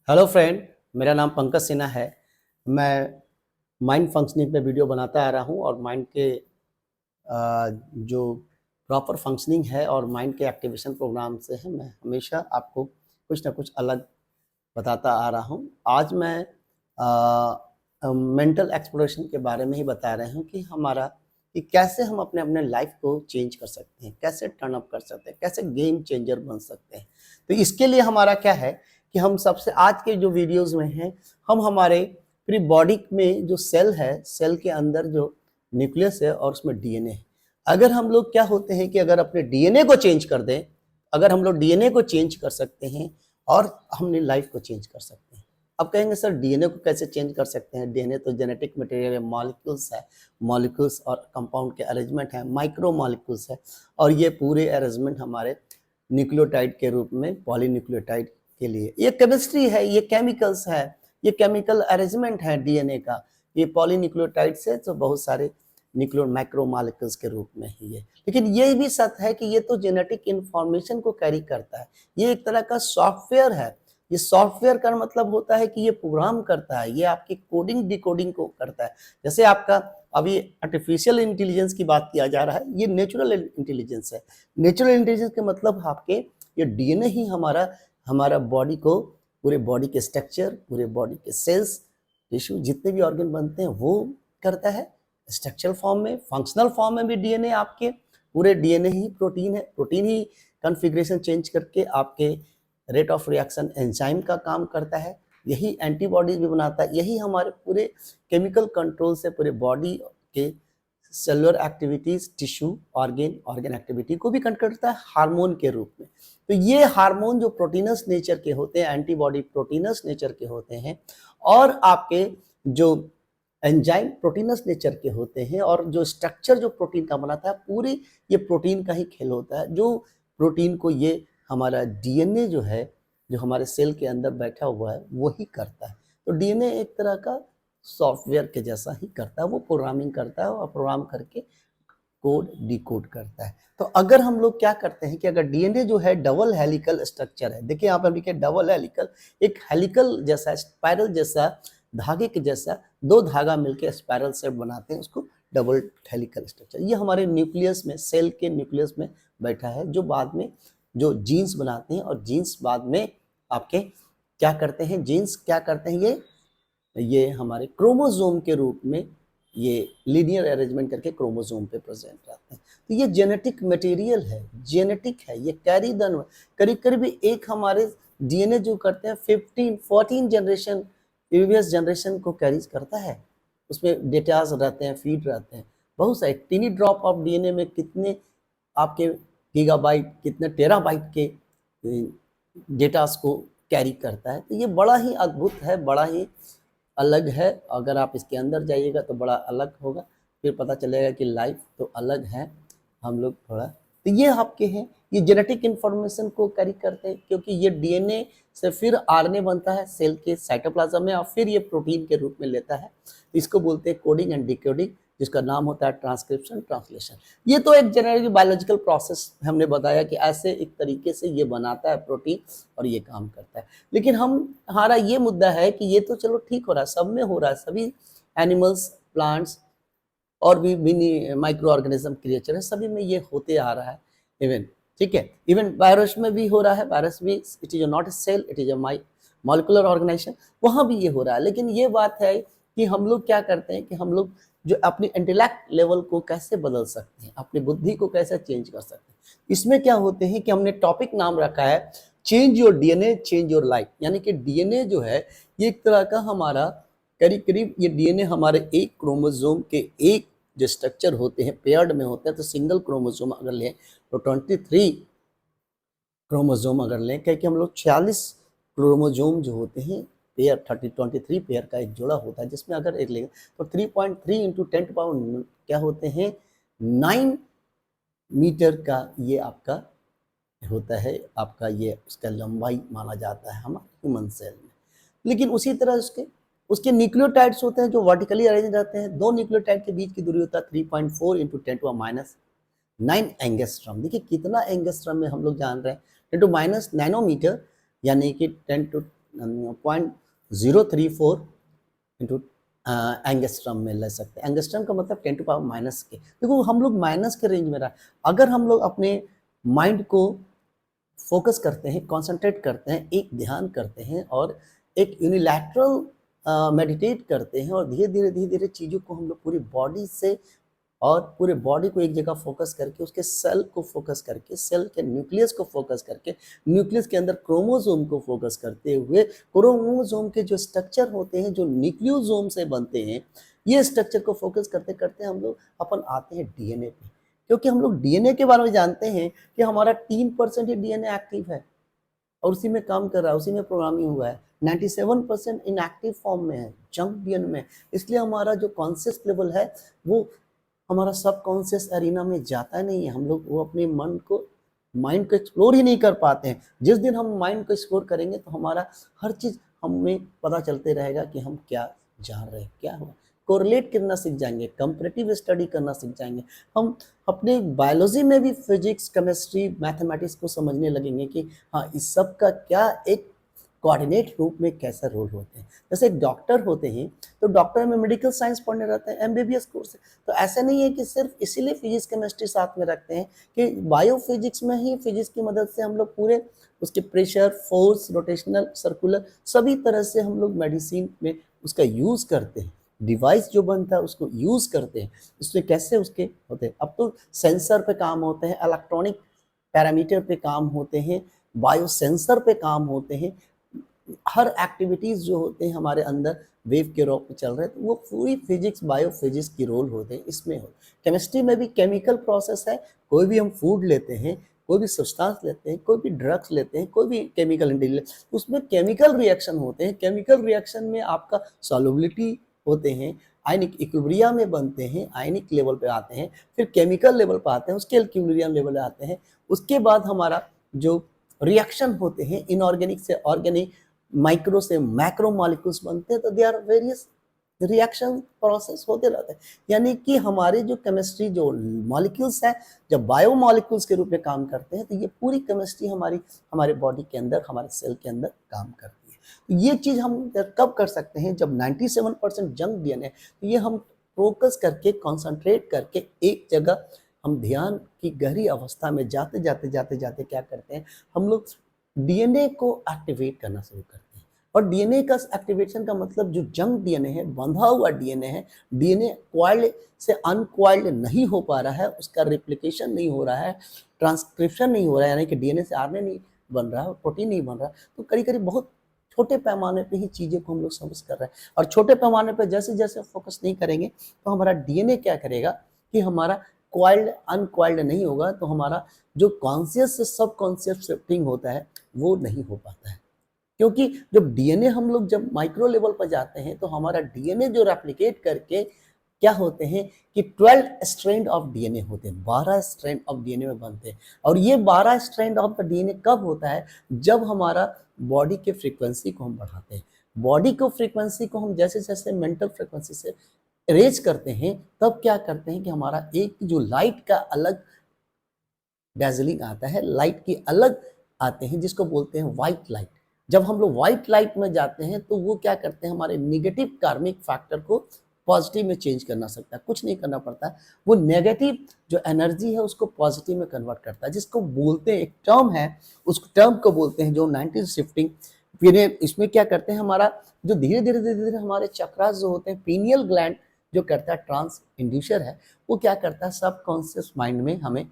Hello friend, मेरा नाम पंकज सिन्हा है। मैं माइंड फंक्शनिंग पे वीडियो बनाता आ रहा हूँ और माइंड के जो प्रॉपर फंक्शनिंग है और माइंड के एक्टिवेशन प्रोग्राम से है, मैं हमेशा आपको कुछ ना कुछ अलग बताता आ रहा हूँ। आज मैं मेंटल एक्सप्लोरेशन के बारे में ही बता रहे हूँ कि कैसे हम अपने अपने लाइफ को चेंज कर सकते हैं, कैसे टर्न अप कर सकते हैं, कैसे गेम चेंजर बन सकते हैं। तो इसके लिए हमारा क्या है कि हम सबसे आज के जो वीडियोस में हैं, हम हमारे पूरी बॉडी में जो सेल है, सेल के अंदर जो न्यूक्लियस है और उसमें डीएनए है। अगर हम लोग क्या होते हैं कि अगर अपने डीएनए को चेंज कर दें, अगर हम लोग डीएनए को चेंज कर सकते हैं और हमने लाइफ को चेंज कर सकते हैं। अब कहेंगे सर डीएनए को कैसे चेंज कर सकते हैं? डीएनए तो जेनेटिक मटेरियल है, मॉलिक्यूल्स है, मॉलिक्यूल्स और कंपाउंड के अरेंजमेंट है, माइक्रो मॉलिक्यूल्स है और ये पूरे अरेंजमेंट हमारे न्यूक्लियोटाइड के रूप में पॉलीन्यूक्लियोटाइड के लिए ये केमिस्ट्री है, ये केमिकल्स है, ये केमिकल अरेंजमेंट है डीएनए का। ये पॉलीन्यूक्लियोटाइड से तो बहुत सारे न्यूक्लियो माइक्रो मॉलिक्यूल्स के रूप में ही है। लेकिन ये भी सत्य है कि ये तो जेनेटिक इंफॉर्मेशन को कैरी करता है, ये एक तरह का सॉफ्टवेयर है। ये सॉफ्टवेयर का मतलब होता है कि ये प्रोग्राम करता है, ये आपकी कोडिंग डिकोडिंग को करता है। जैसे आपका अभी आर्टिफिशियल इंटेलिजेंस की बात किया जा रहा है, ये नेचुरल इंटेलिजेंस है। नेचुरल इंटेलिजेंस के मतलब आपके ये डीएनए ही हमारा बॉडी को, पूरे बॉडी के स्ट्रक्चर, पूरे बॉडी के सेल्स, टिश्यू, जितने भी ऑर्गन बनते हैं वो करता है। स्ट्रक्चरल फॉर्म में, फंक्शनल फॉर्म में भी डीएनए आपके पूरे डीएनए ही प्रोटीन है। प्रोटीन ही कॉन्फ़िगरेशन चेंज करके आपके रेट ऑफ रिएक्शन एंजाइम का काम करता है। यही एंटीबॉडीज भी बनाता है। यही हमारे पूरे केमिकल कंट्रोल से पूरे बॉडी के cellular activities, tissue, organ activity को भी कंट्रोल करता है हार्मोन के रूप में। तो ये हार्मोन जो प्रोटीनस नेचर के होते हैं, एंटीबॉडी प्रोटीनस नेचर के होते हैं और आपके जो एंजाइम प्रोटीनस नेचर के होते हैं और जो स्ट्रक्चर जो प्रोटीन का बनाता है, पूरी ये प्रोटीन का ही खेल होता है। जो प्रोटीन को ये हमारा डीएनए जो है, जो हमारे सेल के अंदर बैठा हुआ है, वही करता है। तो डीएनए एक तरह का सॉफ्टवेयर के जैसा ही करता है, वो प्रोग्रामिंग करता है और प्रोग्राम करके कोड डिकोड करता है। तो अगर हम लोग क्या करते हैं कि अगर डीएनए जो है डबल हेलिकल स्ट्रक्चर है, देखिए यहाँ पर लिखे डबल हेलिकल, एक हेलिकल जैसा, स्पाइरल जैसा, धागे के जैसा दो धागा मिलकर स्पाइरल शेप बनाते हैं, उसको डबल हेलिकल स्ट्रक्चर। ये हमारे न्यूक्लियस में, सेल के न्यूक्लियस में बैठा है, जो बाद में जो जीन्स बनाते हैं और जीन्स बाद में आपके क्या करते हैं, जीन्स क्या करते हैं, ये हमारे क्रोमोसोम के रूप में ये लीनियर अरेंजमेंट करके क्रोमोसोम पे प्रेजेंट रहते हैं। तो ये जेनेटिक मटेरियल है, जेनेटिक है, ये कैरी दन करीब करीब एक हमारे डीएनए जो करते हैं 14 जनरेशन, प्रीवियस जनरेशन को कैरी करता है। उसमें डेटास रहते हैं, फीड रहते हैं, बहुत सारे टीनी ड्रॉप ऑफ डीएनए में कितने आपके गीगाबाइट, कितने टेराबाइट के डेटास को कैरी करता है। तो ये बड़ा ही अद्भुत है, बड़ा ही अलग है। अगर आप इसके अंदर जाइएगा तो बड़ा अलग होगा, फिर पता चलेगा कि लाइफ तो अलग है, हम लोग थोड़ा। तो ये आपके हैं, ये जेनेटिक इंफॉर्मेशन को कैरी करते हैं, क्योंकि ये डीएनए से फिर आरएनए बनता है सेल के साइटोप्लाज्म में और फिर ये प्रोटीन के रूप में लेता है। इसको बोलते हैं कोडिंग एंड डिकोडिंग, जिसका नाम होता है ट्रांसक्रिप्शन, ट्रांसलेशन। ये तो एक जनरल बायोलॉजिकल प्रोसेस हमने बताया कि ऐसे एक तरीके से ये बनाता है प्रोटीन और ये काम करता है। लेकिन हमारा ये मुद्दा है कि ये तो चलो ठीक हो रहा है, सब में हो रहा है, सभी एनिमल्स, प्लांट्स और भी मिनी माइक्रो ऑर्गेनिज्म क्रिएचर है, सभी में ये होते आ रहा है। इवन ठीक है, इवन वायरस में भी हो रहा है। वायरस भी it is not a cell, it is a molecular organisation, वहाँ भी ये हो रहा है। लेकिन ये बात है कि हम लोग क्या करते हैं कि हम लोग जो अपनी इंटेलेक्ट लेवल को कैसे बदल सकते हैं, अपनी बुद्धि को कैसे चेंज कर सकते हैं। इसमें क्या होते हैं कि हमने टॉपिक नाम रखा है change your DNA change your life. यानी कि डीएनए जो है ये एक तरह का हमारा करीब करीब, ये डीएनए हमारे एक क्रोमोसोम के एक जो स्ट्रक्चर होते हैं पेयर्ड में होते हैं। तो सिंगल क्रोमोसोम अगर लें तो 23 क्रोमोसोम अगर लें, क्योंकि हम लोग 46 क्रोमोसोम जो होते हैं पेयर, 23 पेयर का एक जोड़ा होता है, जिसमें अगर एक लेंगे तो 3.3 इंटू 10 क्या होते हैं 9 मीटर का ये आपका होता है, आपका ये उसका लंबाई माना जाता है हमारे ह्यूमन सेल में। लेकिन उसी तरह उसके न्यूक्लियोटाइड्स होते हैं जो वर्टिकली अरेंज रहते हैं। दो न्यूक्लियोटाइड के बीच की दूरी होता है 3.4 इंटू 10⁻9 एंगस्ट्रम। देखिए कितना एंगस्ट्रम में हम लोग जान रहे हैं, 10 टू माइनस नैनोमीटर, यानी कि 10 टू 0.034 इंटू एंगस्ट्रम में ले सकते हैं। एंगस्ट्रम का मतलब 10 टू पावर माइनस के, देखो हम लोग माइनस के रेंज में रहा। अगर हम लोग अपने माइंड को फोकस करते हैं, कंसंट्रेट करते हैं, एक ध्यान करते हैं और एक यूनिलैटरल मेडिटेट करते हैं और धीरे धीरे चीज़ों को हम लोग पूरी बॉडी से और पूरे बॉडी को एक जगह फोकस करके, उसके सेल को फोकस करके, सेल के न्यूक्लियस को फोकस करके, न्यूक्लियस के अंदर क्रोमोसोम को फोकस करते हुए, क्रोमोसोम के जो स्ट्रक्चर होते हैं जो न्यूक्लियोसोम से बनते हैं, ये स्ट्रक्चर को फोकस करते करते हम लोग अपन आते हैं डीएनए पे। क्योंकि हम लोग डीएनए के बारे में जानते हैं कि हमारा 3% ही डीएनए एक्टिव है और उसी में काम कर रहा है, उसी में प्रोग्रामिंग हुआ है। 97% इनएक्टिव फॉर्म में है, जंक डीएनए में। इसलिए हमारा जो कॉन्शियस लेवल है वो हमारा सबकॉन्शियस एरिना में जाता नहीं है। हम लोग वो अपने माइंड को एक्सप्लोर ही नहीं कर पाते हैं। जिस दिन हम माइंड को एक्सप्लोर करेंगे तो हमारा हर चीज़ हमें पता चलते रहेगा कि हम क्या जान रहे हैं, क्या हुआ। कोरिलेट करना सीख जाएंगे, कंपैरेटिव स्टडी करना सीख जाएंगे। हम अपने बायोलॉजी में भी फिजिक्स, केमिस्ट्री, मैथमेटिक्स को समझने लगेंगे कि हाँ, इस सब का क्या एक कोऑर्डिनेट रूप में कैसा रोल होते हैं। जैसे एक डॉक्टर होते हैं तो डॉक्टर में मेडिकल साइंस पढ़ने रहते हैं, एमबीबीएस कोर्स है। तो ऐसा नहीं है कि सिर्फ इसीलिए फिजिक्स केमिस्ट्री साथ में रखते हैं कि बायोफिजिक्स में ही, फिजिक्स की मदद से हम लोग पूरे उसके प्रेशर, फोर्स, रोटेशनल, सर्कुलर सभी तरह से हम लोग मेडिसिन में उसका यूज़ करते हैं। डिवाइस जो बनता है उसको यूज़ करते हैं, उसमें कैसे उसके होते हैं। अब तो सेंसर पे काम होते हैं, इलेक्ट्रॉनिक पैरामीटर पे काम होते हैं, बायो सेंसर पे काम होते हैं। हर एक्टिविटीज़ जो होते हैं हमारे अंदर वेव के रूप में चल रहे हैं, तो वो पूरी फिजिक्स, बायोफिजिक्स की रोल होते हैं इसमें हो। केमिस्ट्री में भी केमिकल प्रोसेस है। कोई भी हम फूड लेते हैं, कोई भी सब्सटेंस लेते हैं, कोई भी ड्रग्स लेते हैं, कोई भी केमिकल इंटीग्रेंट, उसमें केमिकल रिएक्शन होते हैं। केमिकल रिएक्शन में आपका सॉल्युबिलिटी होते हैं, आयनिक इक्विलिब्रियम में बनते हैं, आयनिक लेवल पे आते हैं, फिर केमिकल लेवल पे आते हैं, उसके इक्विलिब्रियम लेवल पे आते हैं। उसके बाद हमारा जो रिएक्शन होते हैं इनऑर्गेनिक से ऑर्गेनिक, माइक्रो से मैक्रो मॉलिक्यूल्स बनते हैं। तो they are various reaction process होते रहते हैं। यानी कि हमारे जो केमिस्ट्री, जो मॉलिक्यूल्स हैं, जब बायो मॉलिक्यूल्स के रूप में काम करते हैं तो ये पूरी केमिस्ट्री हमारे बॉडी के अंदर, हमारे सेल के अंदर काम करती है। तो ये चीज़ हम कब कर सकते हैं? जब 97% जंक डीएनए, तो ये हम फोकस करके, कॉन्सेंट्रेट करके एक जगह हम ध्यान की गहरी अवस्था में जाते जाते क्या करते हैं, हम लोग डीएनए को एक्टिवेट करना शुरू करते हैं। और डीएनए का एक्टिवेशन का मतलब जो जंक डीएनए है, बंधा हुआ डीएनए है, डीएनए क्वाइल्ड से अनक्वाइल्ड नहीं हो पा रहा है, उसका रिप्लिकेशन नहीं हो रहा है, ट्रांसक्रिप्शन नहीं हो रहा है, यानी कि डीएनए से आरएनए नहीं बन रहा है, प्रोटीन नहीं बन रहा है। तो करीब बहुत छोटे पैमाने पे ही चीज़ें को हम लोग समझ कर रहे हैं। और छोटे पैमाने पे जैसे जैसे फोकस नहीं करेंगे तो हमारा डीएनए क्या करेगा कि हमारा क्वाइल्ड अनक्वाइल्ड नहीं होगा, तो हमारा जो कॉन्शियस से सब कॉन्शियस शिफ्टिंग होता है वो नहीं हो पाता है। क्योंकि जब डीएनए हम लोग जब माइक्रो लेवल पर जाते हैं तो हमारा डीएनए जो रेप्लिकेट करके क्या होते हैं कि 12 स्ट्रैंड ऑफ डीएनए होते हैं, 12 स्ट्रैंड ऑफ डीएनए में बनते हैं। और ये 12 स्ट्रैंड ऑफ द डीएनए कब होता है? जब हमारा बॉडी के फ्रीक्वेंसी को हम बढ़ाते हैं। बॉडी को फ्रीक्वेंसी को हम जैसे जैसे मेंटल फ्रीक्वेंसी से रेज करते हैं, तब क्या करते हैं कि हमारा एक जो लाइट का अलग डैजलिंग आता है, लाइट की अलग आते हैं, जिसको बोलते हैं व्हाइट लाइट। जब हम लोग व्हाइट लाइट में जाते हैं तो वो क्या करते हैं, हमारे नेगेटिव कार्मिक फैक्टर को पॉजिटिव में चेंज करना सकता है, कुछ नहीं करना पड़ता है। वो नेगेटिव जो एनर्जी है उसको पॉजिटिव में कन्वर्ट करता है, जिसको बोलते हैं, एक टर्म है, उस टर्म को बोलते हैं जो 90 शिफ्टिंग। फिर इसमें क्या करते हैं, हमारा जो धीरे धीरे हमारे चक्रास जो होते हैं, पीनियल ग्लैंड जो करता है, ट्रांस इंड्यूसर है, वो क्या करता है, सबकॉन्शियस माइंड में हमें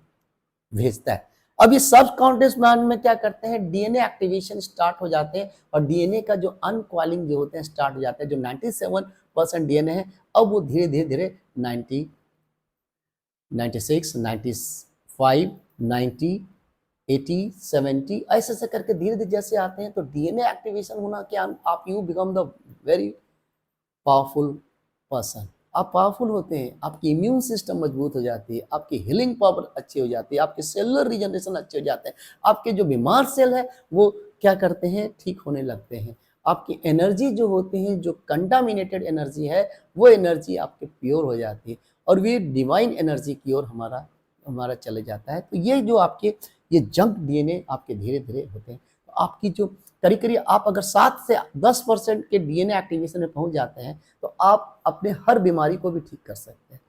भेजता है। अब ये सबकॉन्शियस माइंड में क्या करते हैं, डीएनए एक्टिवेशन स्टार्ट हो जाते हैं और डीएनए का जो अनकॉइलिंग जो होते हैं स्टार्ट हो जाते हैं। जो 97% डीएनए है, अब वो धीरे धीरे 90, 96, 95, 90, 80, 70 ऐसे ऐसे करके धीरे धीरे जैसे आते हैं। तो डीएनए एक्टिवेशन होना क्या, आप you become the very powerful person. आप पावरफुल होते हैं, आपकी इम्यून सिस्टम मजबूत हो जाती है, आपकी हीलिंग पावर अच्छी हो जाती है, आपके सेलुलर रीजनरेशन अच्छे हो जाते हैं, आपके जो बीमार सेल है वो क्या करते हैं, ठीक होने लगते हैं। आपकी एनर्जी जो होती है, जो कंटामिनेटेड एनर्जी है, वो एनर्जी आपके प्योर हो जाती है और वे डिवाइन एनर्जी की ओर हमारा चले जाता है। तो ये जो आपके ये जंक डीएनए आपके धीरे धीरे होते हैं। तो आपकी जो करीब करीब आप अगर 7 से 10% के डीएनए एक्टिवेशन में पहुंच जाते हैं तो आप अपने हर बीमारी को भी ठीक कर सकते हैं,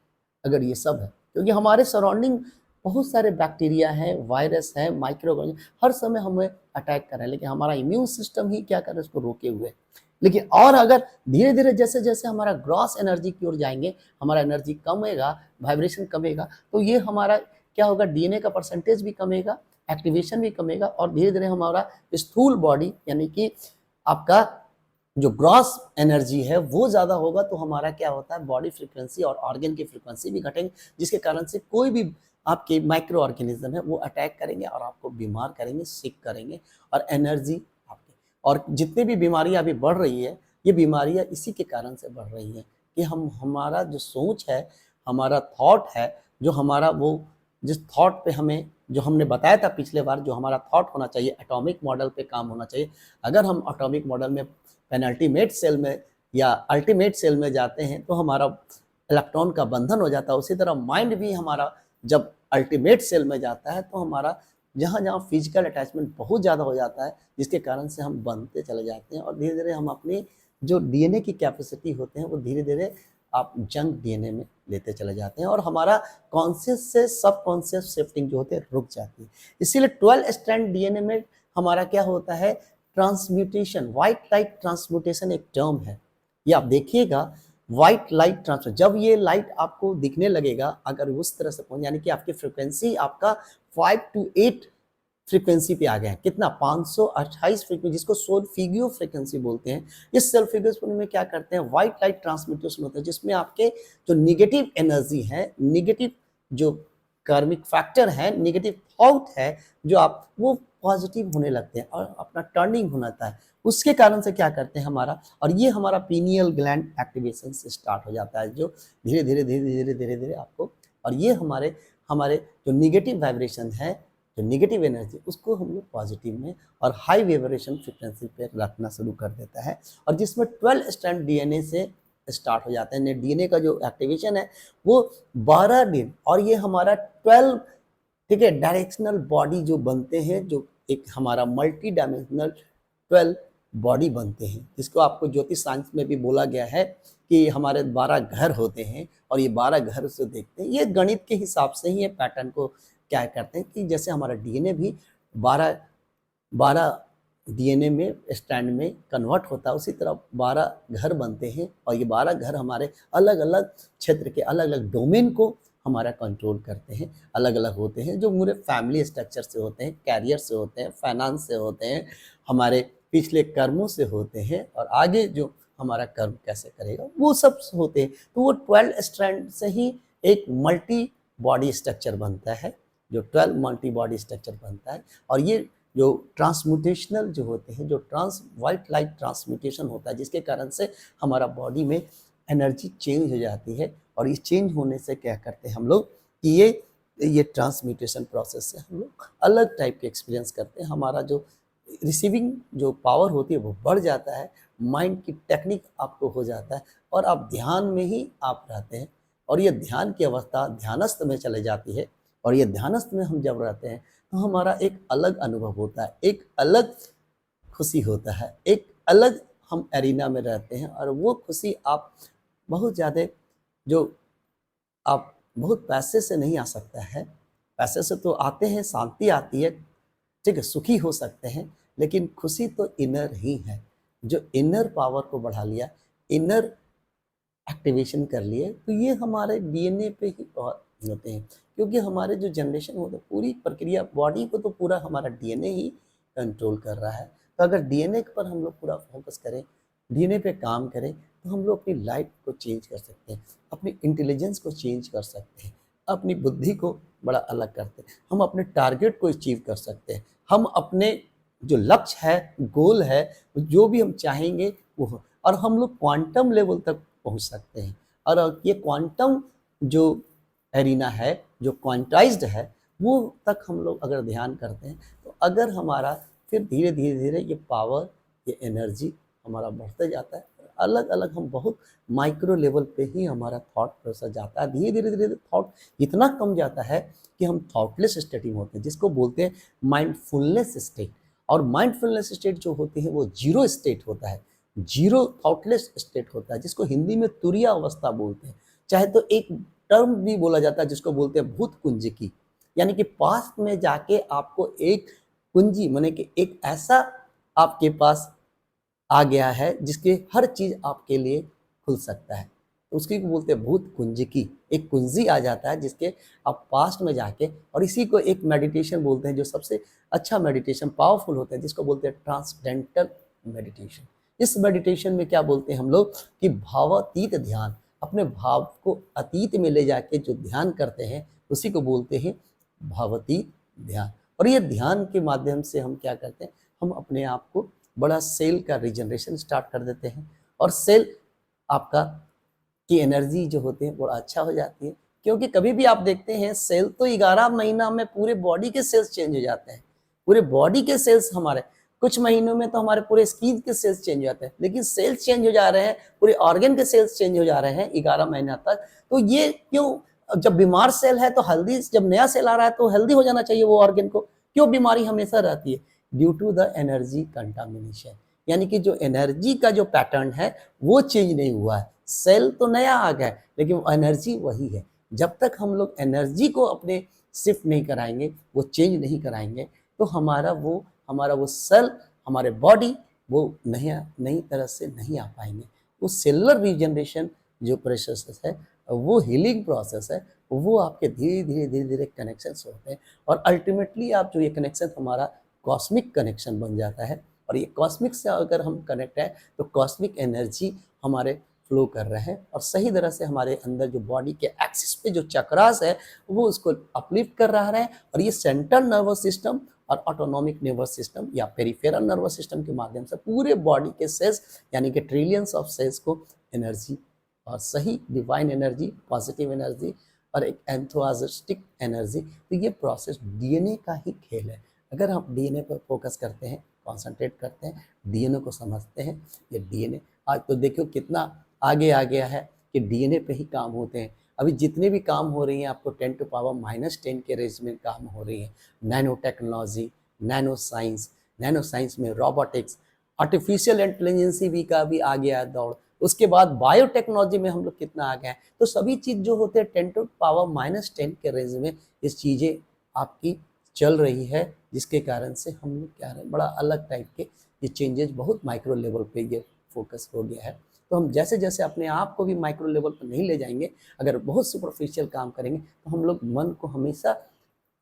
अगर ये सब है। क्योंकि हमारे सराउंडिंग बहुत सारे बैक्टीरिया हैं, वायरस हैं, माइक्रोऑर्गेनिज्म हर समय हमें अटैक कर रहे हैं, लेकिन हमारा इम्यून सिस्टम ही क्या कर रहा है, उसको रोके हुए है। लेकिन और अगर धीरे धीरे जैसे जैसे हमारा ग्रॉस एनर्जी की ओर जाएंगे, हमारा एनर्जी कमेगा, वाइब्रेशन कमेगा, तो ये हमारा क्या होगा, डीएनए का परसेंटेज भी कमेगा, एक्टिवेशन भी कमेगा, और धीरे धीरे हमारा स्थूल बॉडी यानी कि आपका जो ग्रॉस एनर्जी है वो ज़्यादा होगा, तो हमारा क्या होता है, बॉडी फ्रीक्वेंसी और ऑर्गन की फ्रीक्वेंसी भी घटेंगे, जिसके कारण से कोई भी आपके माइक्रो ऑर्गेनिज्म है वो अटैक करेंगे और आपको बीमार करेंगे, सिक करेंगे, और एनर्जी आपकी, और जितनी भी बीमारियां अभी बढ़ रही है, ये बीमारियां इसी के कारण से बढ़ रही हैं कि हमारा जो सोच है, हमारा थॉट है, जो हमारा वो जिस थॉट पे हमें, जो हमने बताया था पिछले बार, जो हमारा थॉट होना चाहिए एटॉमिक मॉडल पे काम होना चाहिए। अगर हम एटॉमिक मॉडल में पेनल्टीमेट सेल में या अल्टीमेट सेल में जाते हैं तो हमारा इलेक्ट्रॉन का बंधन हो जाता है। उसी तरह माइंड भी हमारा जब अल्टीमेट सेल में जाता है तो हमारा जहाँ जहाँ फिजिकल अटैचमेंट बहुत ज़्यादा हो जाता है, जिसके कारण से हम बनते चले जाते हैं, और धीरे धीरे हम अपनी जो डीएनए की कैपेसिटी होते हैं वो धीरे धीरे आप जंक डीएनए में लेते चले जाते हैं, और हमारा कॉन्शियस से सब कॉन्शियस शिफ्टिंग जो होती है रुक जाती है। इसीलिए 12 स्ट्रैंड डीएनए में हमारा क्या होता है, ट्रांसम्यूटेशन, व्हाइट लाइट ट्रांसम्यूटेशन एक टर्म है, ये आप देखिएगा, व्हाइट लाइट ट्रांसफर, जब ये लाइट आपको दिखने लगेगा, अगर उस तरह से पहुंच, यानी कि आपकी फ्रिक्वेंसी आपका 5 to 8 फ्रीक्वेंसी पे आ गए हैं, कितना 528 फ्रीक्वेंसी, जिसको सोल्फिगियो फ्रीक्वेंसी बोलते हैं। इस सोल्फिगियो में क्या करते हैं, व्हाइट लाइट ट्रांसमिटेशन होता है, जिसमें आपके जो निगेटिव एनर्जी है, निगेटिव जो कार्मिक फैक्टर है, निगेटिव थॉट है, जो आप वो पॉजिटिव होने लगते हैं और अपना टर्निंग होता है। उसके कारण से क्या करते हैं हमारा, और ये हमारा पीनियल ग्लैंड एक्टिवेशन से स्टार्ट हो जाता है, जो धीरे धीरे धीरे धीरे धीरे धीरे आपको, और ये हमारे हमारे जो निगेटिव वाइब्रेशन है, जो निगेटिव एनर्जी, उसको हम लोग पॉजिटिव में और हाई वाइब्रेशन फ्रिक्वेंसी पे रखना शुरू कर देता है, और जिसमें 12 स्ट्रैंड डीएनए से स्टार्ट हो जाता है। डीएनए का जो एक्टिवेशन है वो 12 दिन, और ये हमारा 12, ठीक है, डायरेक्शनल बॉडी जो बनते हैं, जो एक हमारा मल्टी डायमेंशनल 12 बॉडी बनते हैं, जिसको आपको ज्योतिष साइंस में भी बोला गया है कि हमारे 12 घर होते हैं, और ये 12 घर से देखते हैं, ये गणित के हिसाब से ही ये पैटर्न को क्या करते हैं कि जैसे हमारा डीएनए भी 12 डीएनए में स्ट्रैंड में कन्वर्ट होता है, उसी तरह 12 घर बनते हैं, और ये 12 घर हमारे अलग अलग क्षेत्र के अलग अलग डोमेन को हमारा कंट्रोल करते हैं, अलग अलग होते हैं, जो पूरे फैमिली स्ट्रक्चर से होते हैं, कैरियर से होते हैं, फाइनेंस से होते हैं, हमारे पिछले कर्मों से होते हैं, और आगे जो हमारा कर्म कैसे करेगा वो सब होते हैं। तो वो 12 स्ट्रैंड से ही एक मल्टी बॉडी स्ट्रक्चर बनता है, जो 12 मल्टी बॉडी स्ट्रक्चर बनता है, और ये जो ट्रांसम्यूटेशनल जो होते हैं, जो व्हाइट लाइट ट्रांसम्यूटेशन होता है, जिसके कारण से हमारा बॉडी में एनर्जी चेंज हो जाती है, और इस चेंज होने से क्या करते हैं हम लोग कि ये ट्रांसम्यूटेशन प्रोसेस से हम लोग अलग टाइप के एक्सपीरियंस करते हैं, हमारा जो रिसीविंग जो पावर होती है वो बढ़ जाता है, माइंड की टेक्निक आपको हो जाता है, और आप ध्यान में ही आप रहते हैं, और ये ध्यान की अवस्था ध्यानस्थ में चले जाती है, और ये ध्यानस्थ में हम जब रहते हैं तो हमारा एक अलग अनुभव होता है, एक अलग खुशी होता है, एक अलग हम एरिना में रहते हैं, और वो खुशी आप बहुत ज़्यादा, जो आप बहुत पैसे से नहीं आ सकता है, पैसे से तो आते हैं, शांति आती है, ठीक है, सुखी हो सकते हैं, लेकिन खुशी तो इनर ही है, जो इनर पावर को बढ़ा लिया, इनर एक्टिवेशन कर लिए, तो ये हमारे डीएनए पे ही होते हैं, क्योंकि हमारे जो जनरेशन होते हैं, पूरी प्रक्रिया बॉडी को तो पूरा हमारा डीएनए ही कंट्रोल कर रहा है। तो अगर डीएनए पर हम लोग पूरा फोकस करें, डीएनए पे काम करें, तो हम लोग अपनी लाइफ को चेंज कर सकते हैं, अपनी इंटेलिजेंस को चेंज कर सकते हैं, अपनी बुद्धि को बड़ा अलग करते हैं, हम अपने टारगेट को अचीव कर सकते हैं, हम अपने जो लक्ष्य है, गोल है, जो भी हम चाहेंगे वो, और हम लोग क्वांटम लेवल तक पहुंच सकते हैं। और ये क्वांटम जो एरिना है, जो क्वांटाइज्ड है, वो तक हम लोग अगर ध्यान करते हैं, तो अगर हमारा फिर धीरे धीरे धीरे ये पावर, ये एनर्जी हमारा बढ़ते जाता है, अलग अलग हम बहुत माइक्रो लेवल पे ही हमारा थॉट प्रोसेस जाता है, धीरे धीरे धीरे थॉट इतना कम जाता है कि हम थॉटलेस स्टेट में होते हैं, जिसको बोलते हैं माइंडफुलनेस स्टेट। और माइंडफुलनेस स्टेट जो होती है वो जीरो स्टेट होता है, जीरो थॉटलेस स्टेट होता है, जिसको हिंदी में तुरिया अवस्था बोलते हैं। चाहे तो एक टर्म भी बोला जाता है जिसको बोलते हैं भूत कुंज की, यानी कि पास्ट में जाके आपको एक कुंजी माने कि एक ऐसा आपके पास आ गया है जिसके हर चीज आपके लिए खुल सकता है, तो उसकी को बोलते हैं भूत कुंज की। एक कुंजी आ जाता है जिसके आप पास्ट में जाके, और इसी को एक मेडिटेशन बोलते हैं जो सबसे अच्छा मेडिटेशन पावरफुल होता है, जिसको बोलते हैं ट्रांसडेंटल मेडिटेशन। इस मेडिटेशन में क्या बोलते हैं हम लोग कि भावातीत ध्यान, अपने भाव को अतीत में ले जाके जो ध्यान करते हैं उसी को बोलते हैं भावातीत ध्यान। और ये ध्यान के माध्यम से हम क्या करते हैं, हम अपने आप को बड़ा सेल का रिजनरेशन स्टार्ट कर देते हैं, और सेल आपका की एनर्जी जो होती है बड़ा अच्छा हो जाती है। क्योंकि कभी भी आप देखते हैं सेल तो 11 महीना में पूरे बॉडी के सेल्स चेंज हो जाते हैं, पूरे बॉडी के सेल्स हमारे, कुछ महीनों में तो हमारे पूरे स्किन के सेल्स चेंज हो जाते हैं, लेकिन सेल्स चेंज हो जा रहे हैं, पूरे ऑर्गन के सेल्स चेंज हो जा रहे हैं 11 महीना तक। तो ये क्यों? जब बीमार सेल है तो हेल्दी, जब नया सेल आ रहा है तो हेल्दी हो जाना चाहिए वो ऑर्गन को, क्यों बीमारी हमेशा रहती है? Due to the energy contamination, यानी कि जो एनर्जी का जो पैटर्न है वो चेंज नहीं हुआ है। सेल तो नया आ गया है लेकिन एनर्जी वही है। जब तक हम लोग एनर्जी को अपने शिफ्ट नहीं कराएंगे, वो चेंज नहीं कराएंगे, तो हमारा वो सेल, हमारे बॉडी वो नई तरह से नहीं आ पाएंगे। वो सेलुलर रीजनरेशन जो प्रोसेस है, वो हीलिंग प्रोसेस है, वो आपके धीरे धीरे कनेक्शन होते हैं, और अल्टीमेटली आप जो ये कनेक्शन हमारा कॉस्मिक कनेक्शन बन जाता है। और ये कॉस्मिक से अगर हम कनेक्ट है तो कॉस्मिक एनर्जी हमारे फ्लो कर रहे हैं, और सही तरह से हमारे अंदर जो बॉडी के एक्सिस पे जो चक्रास है वो उसको अपलिफ्ट कर रहा है। और ये सेंट्रल नर्वस सिस्टम और ऑटोनॉमिक नर्वस सिस्टम या पेरिफेरल नर्वस सिस्टम के माध्यम से पूरे बॉडी के सेल्स, यानी कि ट्रिलियंस ऑफ सेल्स को एनर्जी, और सही डिवाइन एनर्जी, पॉजिटिव एनर्जी और एक एंथुआजिस्टिक एनर्जी। तो ये प्रोसेस डीएनए का ही खेल है। अगर हम डीएनए पर फोकस करते हैं, कॉन्सेंट्रेट करते हैं, डीएनए को समझते हैं, ये डीएनए आज तो देखो कितना आगे आ गया है कि डीएनए पे ही काम होते हैं। अभी जितने भी काम हो रही हैं आपको 10⁻⁻10 के रेंज में काम हो रही है। नैनो टेक्नोलॉजी, नैनो साइंस में रोबोटिक्स, आर्टिफिशियल इंटेलिजेंसी भी का भी आ गया है दौड़। उसके बाद बायोटेक्नोलॉजी में हम लोग कितना आ गए हैं। तो सभी चीज़ जो होते हैं 10⁻10 के रेंज में इस चीज़ें आपकी चल रही है, जिसके कारण से हम लोग क्या है बड़ा अलग टाइप के ये चेंजेस बहुत माइक्रो लेवल पे ये फोकस हो गया है। तो हम जैसे जैसे अपने आप को भी माइक्रो लेवल पर नहीं ले जाएंगे, अगर बहुत सुपरफिशियल काम करेंगे तो हम लोग मन को हमेशा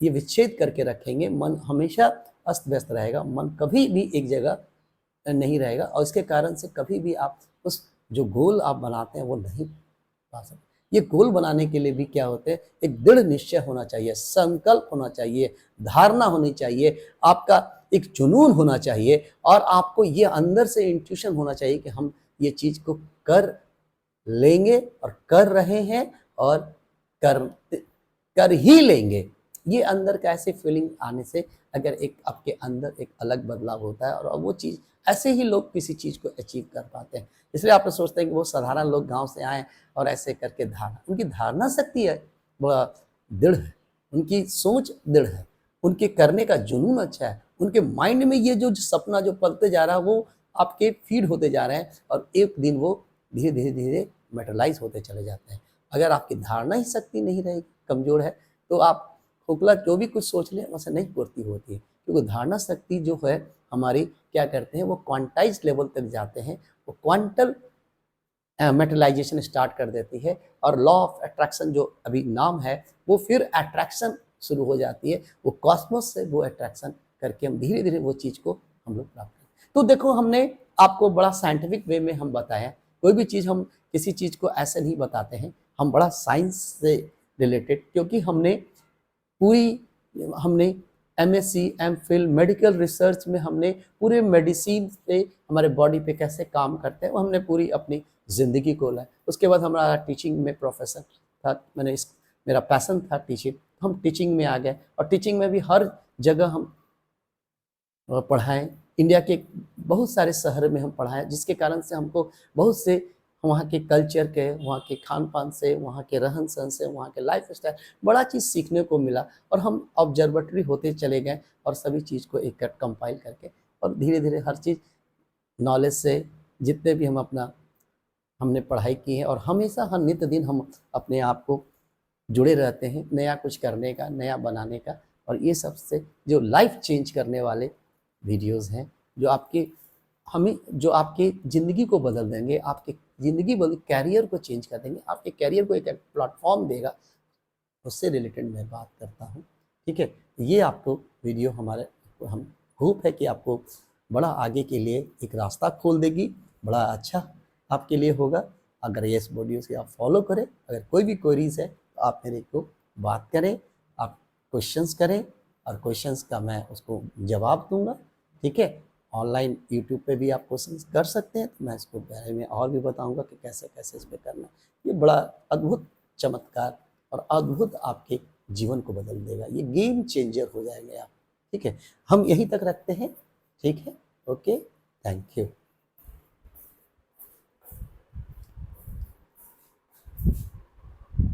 ये विच्छेद करके रखेंगे। मन हमेशा अस्त व्यस्त रहेगा, मन कभी भी एक जगह नहीं रहेगा, और इसके कारण से कभी भी आप उस जो गोल आप बनाते हैं वो नहीं पा सकते। ये गोल बनाने के लिए भी क्या होते हैं, एक दृढ़ निश्चय होना चाहिए, संकल्प होना चाहिए, धारणा होनी चाहिए, आपका एक जुनून होना चाहिए, और आपको ये अंदर से इंट्यूशन होना चाहिए कि हम ये चीज को कर लेंगे और कर रहे हैं और कर कर ही लेंगे। ये अंदर का ऐसे फीलिंग आने से अगर एक आपके अंदर एक अलग बदलाव होता है, और वो चीज़ ऐसे ही लोग किसी चीज़ को अचीव कर पाते हैं। इसलिए आप सोचते हैं कि वो साधारण लोग गांव से आए और ऐसे करके धारणा, उनकी धारणा शक्ति है बड़ा दृढ़ है, उनकी सोच दृढ़ है, उनके करने का जुनून अच्छा है, उनके माइंड में ये जो सपना जो पलते जा रहा है वो आपके फीड होते जा रहे हैं, और एक दिन वो धीरे धीरे धीरे मेटलाइज होते चले जाते हैं। अगर आपकी धारणा ही शक्ति नहीं रहेगी, कमजोर है, तो आप खोखला जो भी कुछ सोच लें वैसे नहीं पूर्ति होती है। क्योंकि धारणा शक्ति जो है हमारी क्या करते हैं, वो क्वांटाइज लेवल तक जाते हैं, वो क्वांटल मेटलाइजेशन स्टार्ट कर देती है, और लॉ ऑफ अट्रैक्शन जो अभी नाम है वो फिर अट्रैक्शन शुरू हो जाती है। वो कॉस्मोस से वो अट्रैक्शन करके हम धीरे धीरे वो चीज़ को हम लोग प्राप्त करते हैं। तो देखो हमने आपको बड़ा साइंटिफिक वे में हम बताया, कोई भी चीज़ हम किसी चीज़ को ऐसे नहीं बताते हैं, हम बड़ा साइंस से रिलेटेड, क्योंकि हमने एमएससी, एमफिल, मेडिकल रिसर्च में हमने पूरे मेडिसिन पे हमारे बॉडी पे कैसे काम करते हैं वो हमने पूरी अपनी ज़िंदगी को लाए। उसके बाद हमारा टीचिंग में प्रोफेशन था, मेरा पैशन था टीचिंग, हम टीचिंग में आ गए, और टीचिंग में भी हर जगह हम पढ़ाएं। इंडिया के बहुत सारे शहर में हम पढ़ाएं, जिसके कारण से हमको बहुत से वहाँ के कल्चर के, वहाँ के खान-पान से, वहाँ के रहन-सहन से, वहाँ के लाइफ़स्टाइल, बड़ा चीज़ सीखने को मिला और हम ऑब्ज़र्वेटरी होते चले गए और सभी चीज़ को एक कंपाइल करके और धीरे-धीरे हर चीज़ नॉलेज से जितने भी हम अपना हमने पढ़ाई की है और हमेशा हर नित्य दिन हम अपने आप को जुड़े रहते हैं, नया कुछ करने का, नया बनाने का और ये सबसे जो लाइफ़ चेंज करने वाले वीडियोज़ हैं, जो आपकी ज़िंदगी को बदल देंगे, आपकी ज़िंदगी बदल कैरियर को चेंज कर देंगे, आपके कैरियर को एक प्लेटफ़ॉर्म देगा, उससे रिलेटेड मैं बात करता हूँ, ठीक है? ये आपको वीडियो हम होप है कि आपको बड़ा आगे के लिए एक रास्ता खोल देगी, बड़ा अच्छा आपके लिए होगा। अगर ये इस वीडियोज़ को आप फॉलो करें, अगर कोई भी क्वेरीज़ है, तो आप मेरे को बात करें, आप क्वेश्चंस करें और क्वेश्चंस का मैं उसको जवाब दूँगा, ठीक है? ऑनलाइन यूट्यूब पे भी आप क्वेश्चंस कर सकते हैं, तो मैं इसको बारे में और भी बताऊँगा कि कैसे-कैसे इस पे करना है। ये बड़ा अद्भुत चमत्कार और अद्भुत आपके जीवन को बदल देगा। ये गेम चेंजर हो जाएँगे आप, ठीक है? हम यहीं तक रखते हैं, ठीक है? Okay, thank you.